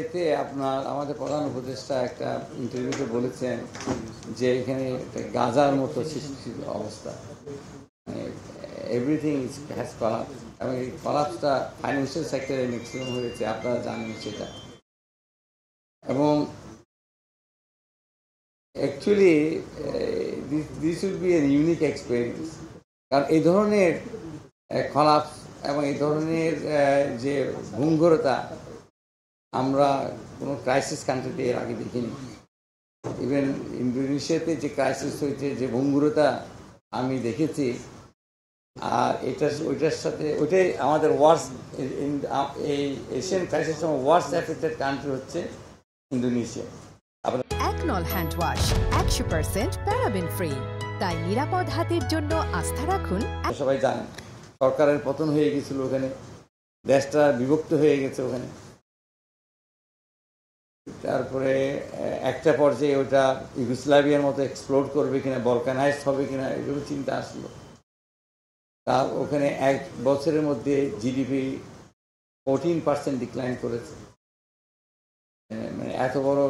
এতে আপনার আমাদের প্রধান উপদেষ্টা একটা ইন্টারভিউতে বলেছেন যে এখানে গাজার মতো সৃষ্টি অবস্থা, এভরিথিং হ্যাজ কলাপস, এবং এই কলাপসটা ফাইন্যান্সিয়াল সেক্টরে ম্যাক্সিমাম হয়েছে, আপনারা জানেন সেটা। এবং actually this will be N unique experience, কারণ এই ধরনের কলাপস এবং এই ধরনের যে ভঙ্গুরতা আমরা কোনো ক্রাইসিস কান্ট্রিতে এর আগে দেখিনি। ইভেন ইন্দোনেশিয়াতে যে ক্রাইসিস হয়েছে, যে ভঙ্গুরতা আমি দেখেছি, আর ওইটার সাথে ওইটাই আমাদের ওয়ার্স্ট, এই Asian crisis worst affected country হচ্ছে ইন্দোনেশিয়া। একনল হ্যান্ড ওয়াশ 100% প্যারাবেন ফ্রি, তাই নিরাপদ হাতের জন্য আস্থা রাখুন। সবাই জানেন সরকারের পতন হয়ে গেছিল ওখানে, দেশটা বিভক্ত হয়ে গেছে ওখানে। তারপরে একটা পর্যায়ে ওটা ইউগোস্লাভিয়ার মতো এক্সপ্লোর করবে কিনা, বলকানাইজড হবে কিনা, এগুলো চিন্তা আসলো। তা ওখানে এক বছরের মধ্যে জিডিপি 14% ডিক্লাইন করেছে। মানে এত বড়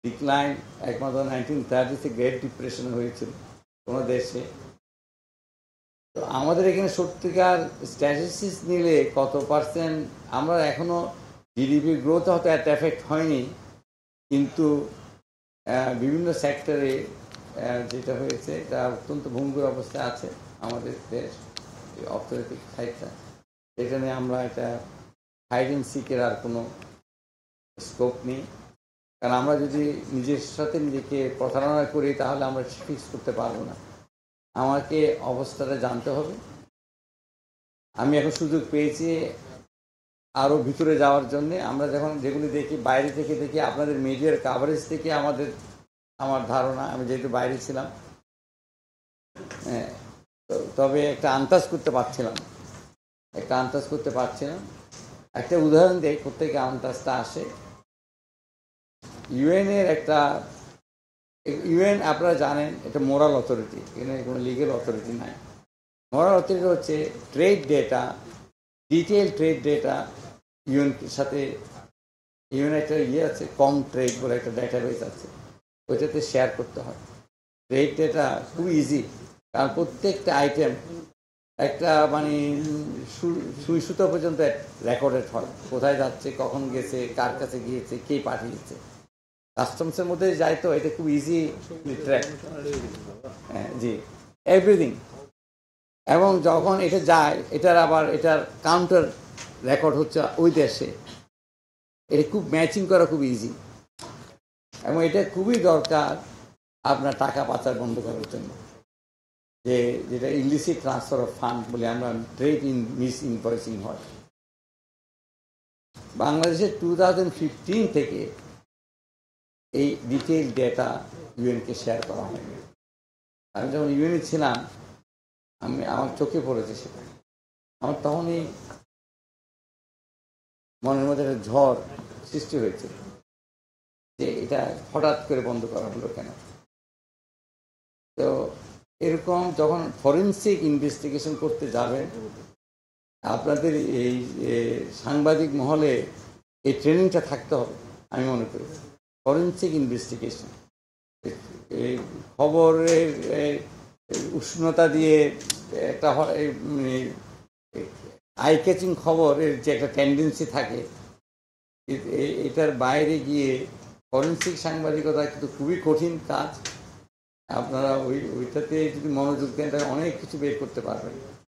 ডিক্লাইন একমাত্র 1930-তে গ্রেট ডিপ্রেশন হয়েছিল কোনো দেশে। তো আমাদের এখানে সত্যিকার স্ট্যাটিস্টিক্স নিলে কত পার্সেন্ট আমরা এখনো জিডিপি গ্রোথ হয়তো এত এফেক্ট হয়নি, কিন্তু বিভিন্ন সেক্টরে যেটা হয়েছে এটা অত্যন্ত ভঙ্গুর অবস্থায় আছে আমাদের দেশ, অর্থনৈতিক সাইডটা। এখানে আমরা এটা হাইড অ্যান্ড সিকের আর কোনো স্কোপ নেই, কারণ আমরা যদি নিজের সাথে নিজেকে প্রতারণা করি তাহলে আমরা ফিক্স করতে পারবো না। আমাকে অবস্থাটা জানতে হবে। আমি এখন সুযোগ পেয়েছি আরও ভিতরে যাওয়ার জন্যে। আমরা যখন যেগুলি দেখি বাইরে থেকে দেখি, আপনাদের মিডিয়ার কাভারেজ থেকে আমার ধারণা, আমি যেহেতু বাইরে ছিলাম, তবে একটা আন্দাজ করতে পারছিলাম। একটা উদাহরণ দেয় কোথেকে আন্দাজটা আসে। ইউএনের একটা, ইউএন আপনারা জানেন এটা মোরাল অথরিটি, এখানে কোনো লিগেল অথরিটি নাই। মোরাল অথরিটি হচ্ছে trade data, detail trade data UN সাথে, ইউএন একটা আছে কম ট্রেড বলে একটা ডেটাবেস আছে, ওইটাতে শেয়ার করতে হয়। ট্রেড ডেটা খুব ইজি, কারণ প্রত্যেকটা আইটেম একটা মানে সুই সুতো পর্যন্ত রেকর্ডেড হয়, কোথায় যাচ্ছে, কখন গেছে, কার কাছে গিয়েছে, কে পাঠিয়েছে। কাস্টমসের মধ্যে যায় তো এটা খুব ইজি ট্র্যাক, হ্যাঁ জি, এভরিথিং। এবং যখন এটা যায় এটার কাউন্টার রেকর্ড হচ্ছে ওই দেশে, এটা খুব ম্যাচিং করা খুব ইজি। এবং এটা খুবই দরকার আপনার টাকা পাচার বন্ধ করার জন্য, যেটা ইলিসিট ট্রান্সফার অফ ফান্ড বলে আমরা, ট্রেড ইন মিস ইনভয়েসিং হয়। বাংলাদেশে 2015 থেকে এই ডিটেইল ডেটা ইউএনকে শেয়ার করা হয়নি। আমি যখন ইউএনে ছিলাম আমার চোখে পড়েছে সেটা। আমার তখনই মনের মধ্যে একটা ঝড় সৃষ্টি হয়েছে যে এটা হঠাৎ করে বন্ধ করা হলো কেন। তো এরকম যখন ফরেন্সিক ইনভেস্টিগেশন করতে যাবেন, আপনাদের এই সাংবাদিক মহলে এই ট্রেনিংটা থাকতে হবে। আমি মনে করি ফরেন্সিক ইনভেস্টিগেশন, এই খবরের উষ্ণতা দিয়ে একটা আই ক্যাচিং খবরের যে একটা টেন্ডেন্সি থাকে, এটার বাইরে গিয়ে ফরেন্সিক সাংবাদিকতা কিন্তু খুবই কঠিন কাজ। আপনারা ওইটাতে যদি মনোযোগ দেন তাহলে অনেক কিছু বের করতে পারবেন।